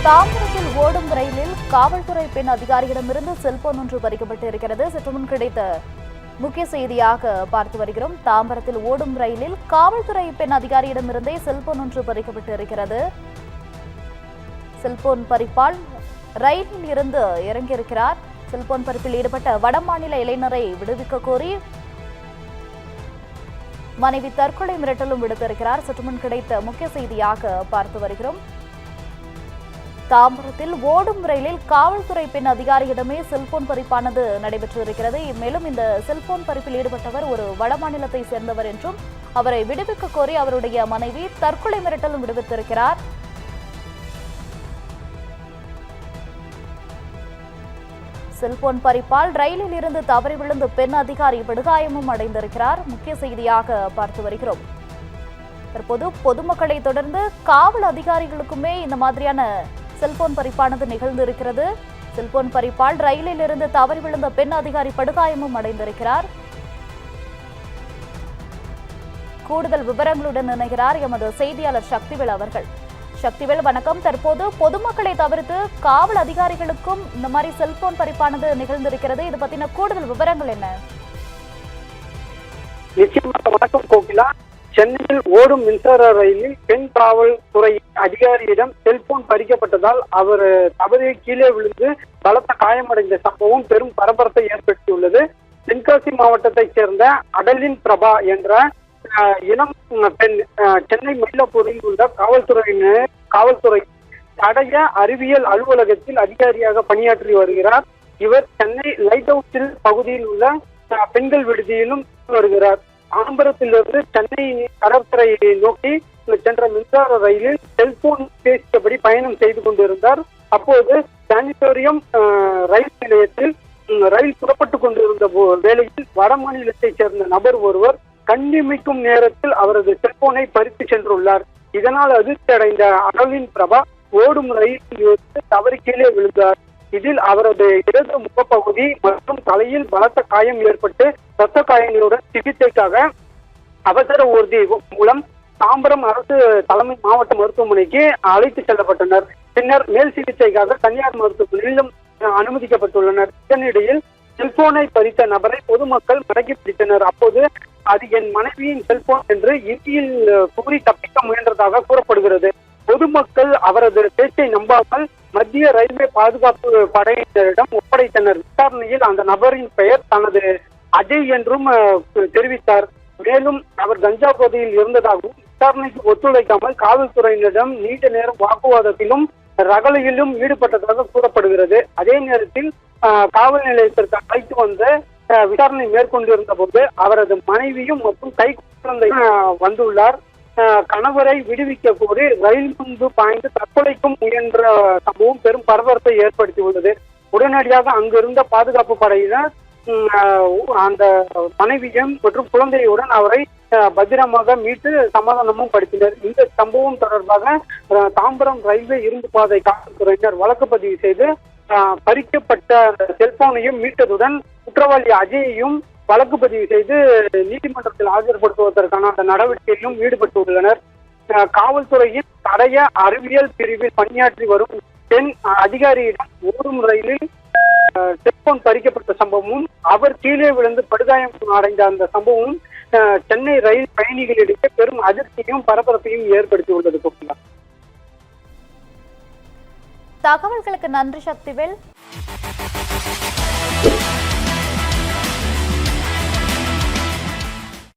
தாம்பரத்தில் ஓடும் ரயிலில் காவல்துறை பெண் அதிகாரியிடமிருந்து செல்போன் ஒன்று பறிக்கப்பட்டு இருக்கிறது. சற்று முன் கிடைத்த முக்கிய செய்தியாக பார்த்து வருகிறோம். தாம்பரத்தில் ஓடும் ரயிலில் காவல்துறை பெண் அதிகாரியிடமிருந்தே செல்போன் ஒன்று பறிக்கப்பட்டு இருக்கிறது. செல்போன் பறிப்பால் ரயிலில் இருந்து இறங்கியிருக்கிறார். செல்போன் பறிப்பில் ஈடுபட்ட வடமாநில இளைஞரை விடுவிக்க கோரி மனைவி தற்கொலை மிரட்டலும் விடுத்திருக்கிறார். சற்று முன் கிடைத்த முக்கிய செய்தியாக பார்த்து வருகிறோம். தாம்பரத்தில் ஓடும் ரயிலில் காவல்துறை பெண் அதிகாரியிடமே செல்போன் பறிப்பானது நடைபெற்றிருக்கிறது. மேலும் இந்த செல்போன் பறிப்பில் ஈடுபட்டவர் ஒரு வடமாநிலத்தை சேர்ந்தவர் என்றும் அவரை விடுவிக்க கோரி அவருடைய மனைவி தற்கொலை மிரட்டலும் விடுவித்திருக்கிறார். செல்போன் பறிப்பால் ரயிலில் இருந்து தவறி விழுந்த பெண் அதிகாரி படுகாயமும் அடைந்திருக்கிறார். முக்கிய செய்தியாக பார்த்து வருகிறோம். தற்போது பொதுமக்களை தொடர்ந்து காவல் அதிகாரிகளுக்குமே இந்த மாதிரியான செல்போன் பறிப்பானது நிகழ்ந்திருக்கிறது. செல்போன் பறிப்பால் ரயிலில் இருந்து தவறி விழுந்த பெண் அதிகாரி படுகாயமும் அடைந்திருக்கிறார். கூடுதல் விவரங்களுடன் இணைகிறார் எமது செய்தியாளர் சக்திவேல் அவர்கள். சக்திவேல், வணக்கம். தற்போது பொதுமக்களை தவிர்த்து காவல் அதிகாரிகளுக்கும் இந்த மாதிரி செல்போன் பறிப்பானது நிகழ்ந்திருக்கிறது. இது பத்தின கூடுதல் விவரங்கள் என்ன? நிச்சயமாக வணக்கம் கோகிலா. சென்னையில் ஓடும் மின்சார ரயிலில் பெண் காவல்துறை அதிகாரியிடம் செல்போன் பறிக்கப்பட்டதால் அவர் தவறி கீழே விழுந்து பலத்த காயமடைந்த சம்பவம் பெரும் பரபரப்பை ஏற்படுத்தியுள்ளது. தென்காசி மாவட்டத்தைச் சேர்ந்த அடலின் பிரபா என்ற இளம் பெண் சென்னை மயிலாப்பூரில் உள்ள காவல்துறை தடய அறிவியல் அலுவலகத்தில் அதிகாரியாக பணியாற்றி வருகிறார். இவர் சென்னை லைட் ஹவுஸில் பகுதியில் உள்ள பெண்கள் விடுதியிலும் வருகிறார். தாம்பரத்திலிருந்து சென்னை கடற்கரையை நோக்கி சென்ற மின்சார ரயிலில் செல்போன் பேசியபடி பயணம் செய்து கொண்டிருந்தார். அப்போது சானிட்டோரியம் ரயில் நிலையத்தில் ரயில் புறப்பட்டுக் கொண்டிருந்த வேளையில் வடமாநிலத்தைச் சேர்ந்த நபர் ஒருவர் கண்ணிமைக்கும் நேரத்தில் அவரது செல்போனை பறித்து சென்றுள்ளார். இதனால் அதிர்ச்சி அடைந்த அடலின் பிரபா ஓடும் ரயிலில் தவறி கீழே விழுந்தார். இதில் அவரது இடது முகப்பகுதி மற்றும் தலையில் பலத்த காயம் ஏற்பட்டு ரத்த காயங்களுடன் சிகிச்சைக்காக அவசர ஊர்தி மூலம் தாம்பரம் அரசு தலைமை மாவட்ட மருத்துவமனைக்கு அழைத்து செல்லப்பட்டனர். பின்னர் மேல் சிகிச்சைக்காக தனியார் மருத்துவமனையிலும் அனுமதிக்கப்பட்டுள்ளனர். இதனிடையில் செல்போனை பறித்த நபரை பொதுமக்கள் மடக்கி பிடித்தனர். அப்போது அது என் மனைவியின் செல்போன் என்று இறுதியில் கூறி தப்பிக்க முயன்றதாக கூறப்படுகிறது. பொதுமக்கள் அவரது பேச்சை நம்பாமல் மத்திய ரயில்வே பாதுகாப்பு படையினரிடம் ஒப்படைத்தனர். விசாரணையில் அந்த நபரின் பெயர் தனது அஜய் என்றும் தெரிவித்தார். மேலும் அவர் கஞ்சா போதையில் இருந்ததாகவும் விசாரணைக்கு ஒத்துழைக்காமல் காவல்துறையினரிடம் நீண்ட நேரம் வாக்குவாதத்திலும் ரகளையிலும் ஈடுபட்டதாக கூறப்படுகிறது. அதே நேரத்தில் காவல் நிலையத்திற்கு அழைத்து வந்த விசாரணை மேற்கொண்டிருந்த போது அவரது மனைவியும் மற்றும் கை குழந்தை வந்துள்ளார். கணவரை விடுவிக்க கோரி ரயில் முன்பு பாய்ந்து தற்கொலைக்கும் முயன்ற சம்பவம் பெரும் பரபரப்பை ஏற்படுத்தியுள்ளது. உடனடியாக அங்கிருந்த பாதுகாப்பு படையினர் அந்த மனைவியும் மற்றும் குழந்தையுடன் அவரை பத்திரமாக மீட்டு சமாதானமும் படுத்தினர். இந்த சம்பவம் தொடர்பாக தாம்பரம் ரயில்வே இரும்பு பாதை காவல்துறையினர் வழக்கு பதிவு செய்து பறிக்கப்பட்ட செல்போனையும் மீட்டதுடன் குற்றவாளி அஜயையும் வழக்கு பதிவு செய்து நீதிமன்றத்தில் ஆஜர்படுத்துவதற்கான அந்த நடவடிக்கையிலும் ஈடுபட்டுள்ளனர். காவல்துறையின் தடய அறிவியல் பிரிவில் பணியாற்றி வரும் பெண் அதிகாரியிடம் ஓடும் ரயிலில் செல்போன் பறிக்கப்பட்ட சம்பவமும் அவர் கீழே விழுந்து படுகாயம் அடைந்த அந்த சம்பவமும் சென்னை ரயில் பயணிகளிடையே பெரும் அதிர்ச்சியையும் பரபரப்பையும் ஏற்படுத்தியுள்ளது. தகவல்களுக்கு நன்றி சக்திவேல்.